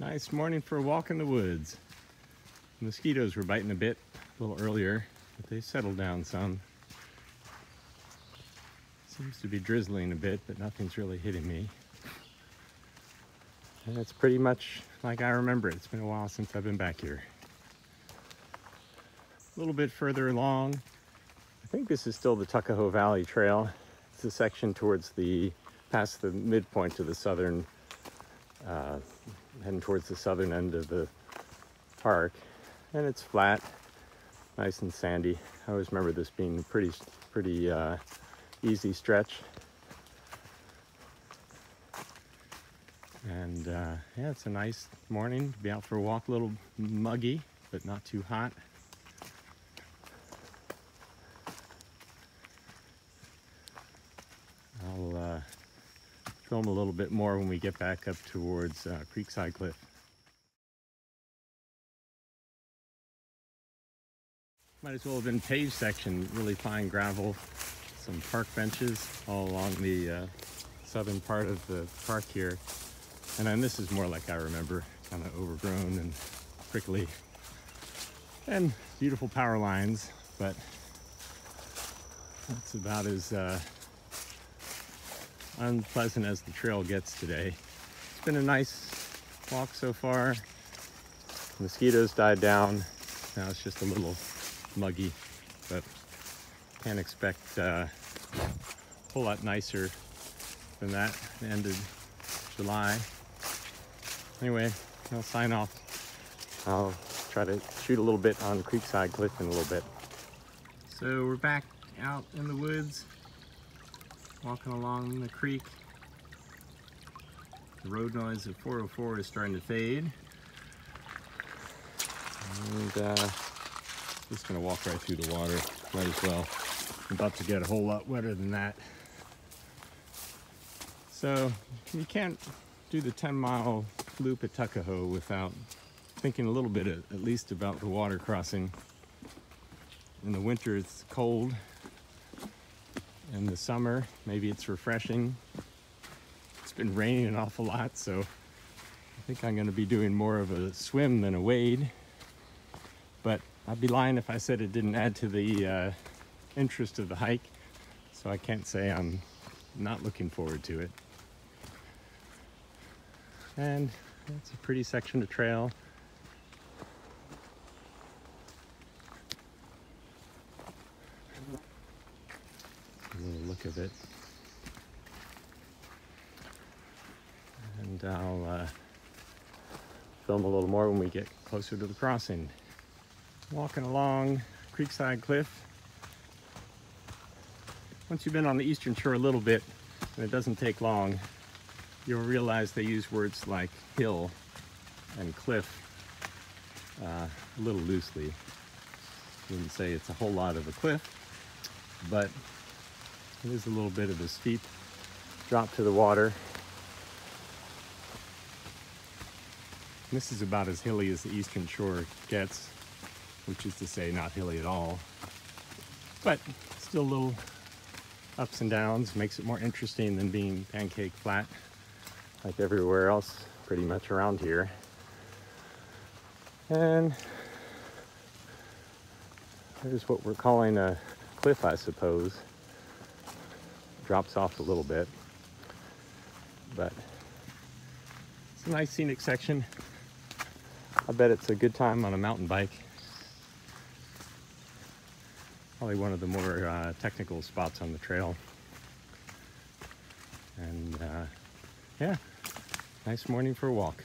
Nice morning for a walk in the woods. Mosquitoes were biting a bit a little earlier, but they settled down some. Seems to be drizzling a bit, but nothing's really hitting me. And it's pretty much like I remember it. It's been a while since I've been back here. A little bit further along, I think this is still the Tuckahoe Valley Trail. It's a section towards past the midpoint of the southern, heading towards the southern end of the park. And it's flat, nice and sandy. I always remember this being a pretty easy stretch. And yeah, it's a nice morning to be out for a walk. A little muggy, but not too hot. I'll film a little bit more when we get back up towards Creekside Cliff. Might as well have been paved section, really fine gravel, some park benches all along the southern part of the park here. And then this is more like I remember, kind of overgrown and prickly. And beautiful power lines, but that's about as unpleasant as the trail gets today. It's been a nice walk so far. Mosquitoes died down. Now it's just a little muggy, but can't expect a whole lot nicer than that at the end of July. Anyway, I'll sign off. I'll try to shoot a little bit on Creekside Cliff in a little bit. So we're back out in the woods, walking along the creek. The road noise of 404 is starting to fade. And just gonna walk right through the water, might as well. I'm about to get a whole lot wetter than that. So you can't do the 10-mile loop at Tuckahoe without thinking a little bit at least about the water crossing. In the winter it's cold. In the summer maybe it's refreshing. It's been raining an awful lot, so I think I'm going to be doing more of a swim than a wade. But I'd be lying if I said it didn't add to the interest of the hike, so I can't say I'm not looking forward to it. And it's a pretty section of trail. A little look of it. And I'll film a little more when we get closer to the crossing. Walking along Creekside Cliff. Once you've been on the eastern shore a little bit, and it doesn't take long, you'll realize they use words like hill and cliff a little loosely. Wouldn't say it's a whole lot of a cliff, but it is a little bit of a steep drop to the water. And this is about as hilly as the eastern shore gets, which is to say not hilly at all, but still little ups and downs. Makes it more interesting than being pancake flat like everywhere else pretty much around here. And there's what we're calling a cliff, I suppose. Drops off a little bit, but it's a nice scenic section. I bet it's a good time on a mountain bike. Probably one of the more technical spots on the trail. And yeah, nice morning for a walk.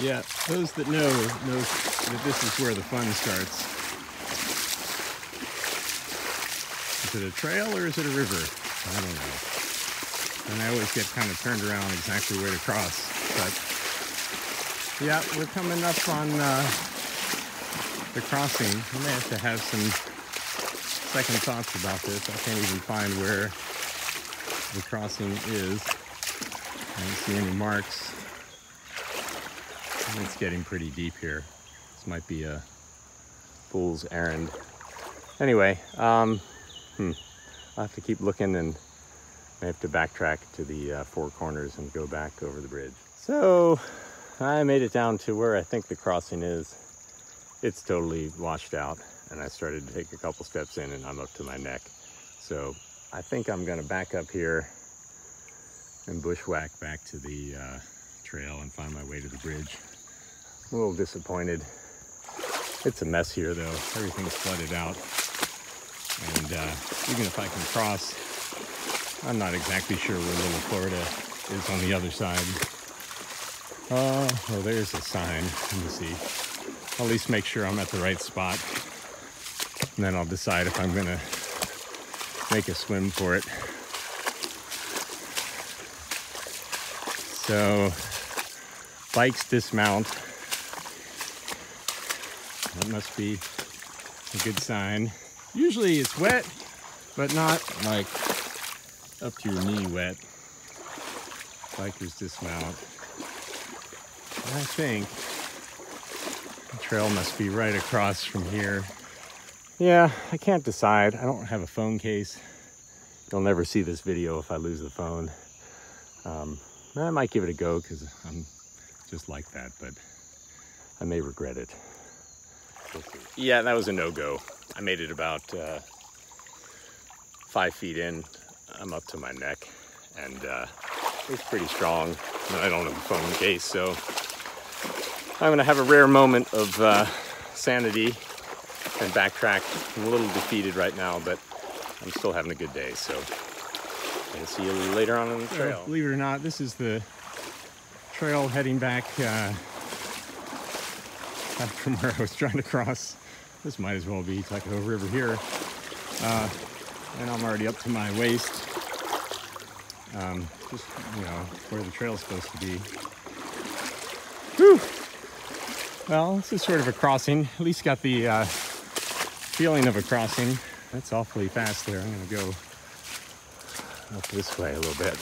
Yeah, those that know that this is where the fun starts. Is it a trail or is it a river? I don't know. And I always get kind of turned around exactly where to cross. But yeah, we're coming up on the crossing. I may have to have some second thoughts about this. I can't even find where the crossing is. I don't see any marks. And it's getting pretty deep here. This might be a fool's errand. Anyway, I'll have to keep looking, and I have to backtrack to the Four Corners and go back over the bridge. So I made it down to where I think the crossing is. It's totally washed out, and I started to take a couple steps in and I'm up to my neck. So I think I'm gonna back up here and bushwhack back to the trail and find my way to the bridge. I'm a little disappointed. It's a mess here though. Everything's flooded out. And even if I can cross, I'm not exactly sure where Little Florida is on the other side. Oh, there's a sign. Let me see. I'll at least make sure I'm at the right spot. And then I'll decide if I'm gonna make a swim for it. So, bikes dismount. That must be a good sign. Usually it's wet, but not like up to your knee wet. Bikers dismount. I think the trail must be right across from here. Yeah, I can't decide. I don't have a phone case. You'll never see this video if I lose the phone. I might give it a go because I'm just like that, but I may regret it. Yeah, that was a no-go. I made it about 5 feet in. I'm up to my neck, and it's pretty strong. I don't have a phone case, so I'm gonna have a rare moment of sanity and backtrack. I'm a little defeated right now, but I'm still having a good day, so I'll see you later on the trail. Believe it or not, this is the trail heading back from where I was trying to cross. This might as well be Tuckahoe River here. And I'm already up to my waist. Just, where the trail's supposed to be. Whew. Well, this is sort of a crossing. At least got the feeling of a crossing. That's awfully fast there. I'm gonna go up this way a little bit.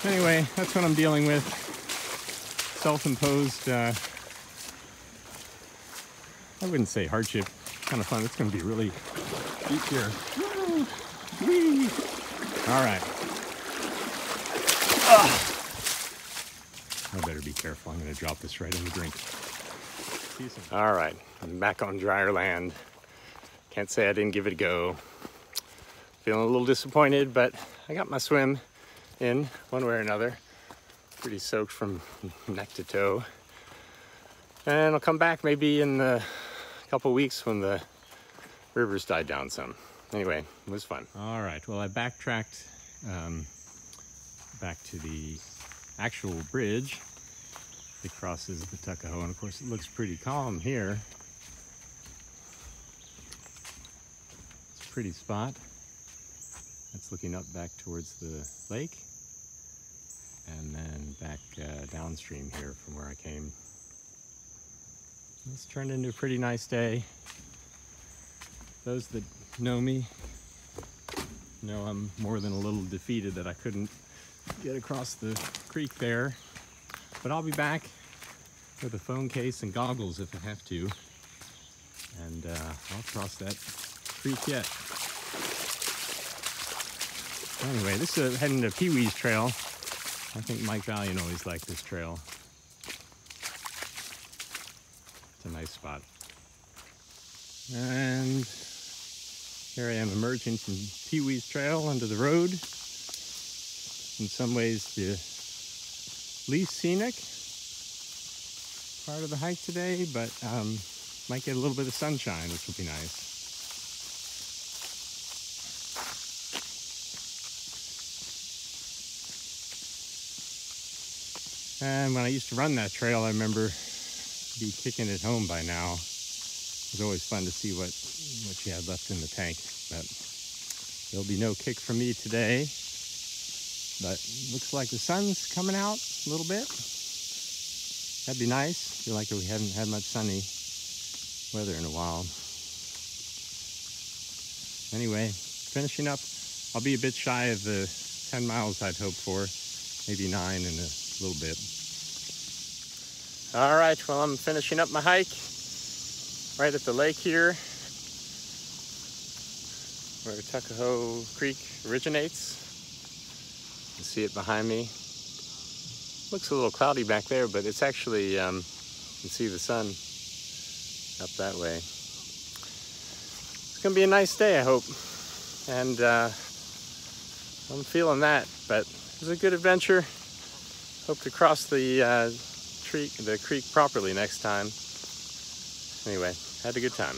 Anyway, that's what I'm dealing with. Self-imposed, I wouldn't say hardship, kind of fun. It's gonna be really deep here. Whee! All right. I better be careful. I'm gonna drop this right in the drink. All right, I'm back on drier land. Can't say I didn't give it a go. Feeling a little disappointed, but I got my swim in one way or another. Pretty soaked from neck to toe. And I'll come back maybe in a couple weeks when the rivers died down some. Anyway, it was fun. All right, well, I backtracked back to the actual bridge that crosses the Tuckahoe, and of course it looks pretty calm here. It's a pretty spot. That's looking up back towards the lake, and then back downstream here from where I came. It's turned into a pretty nice day. Those that know me know I'm more than a little defeated that I couldn't get across the creek there. But I'll be back with a phone case and goggles if I have to. And I'll cross that creek yet. Anyway, this is heading to Pee Wee's Trail. I think Mike Valiant always liked this trail. It's a nice spot. And here I am emerging from Pee Wee's Trail onto the road. In some ways the least scenic part of the hike today, but might get a little bit of sunshine, which will be nice. And when I used to run that trail, I remember be kicking it home by now. It was always fun to see what you had left in the tank, but there'll be no kick from me today. But looks like the sun's coming out a little bit. That'd be nice. Feel like we haven't had much sunny weather in a while. Anyway, finishing up. I'll be a bit shy of the 10 miles I'd hoped for. Maybe 9 in a little bit. All right, well, I'm finishing up my hike. right at the lake here, where Tuckahoe Creek originates. You can see it behind me. Looks a little cloudy back there, but it's actually, you can see the sun up that way. It's gonna be a nice day, I hope. And I'm feeling that, but it was a good adventure. Hope to cross the creek properly next time. Anyway, had a good time.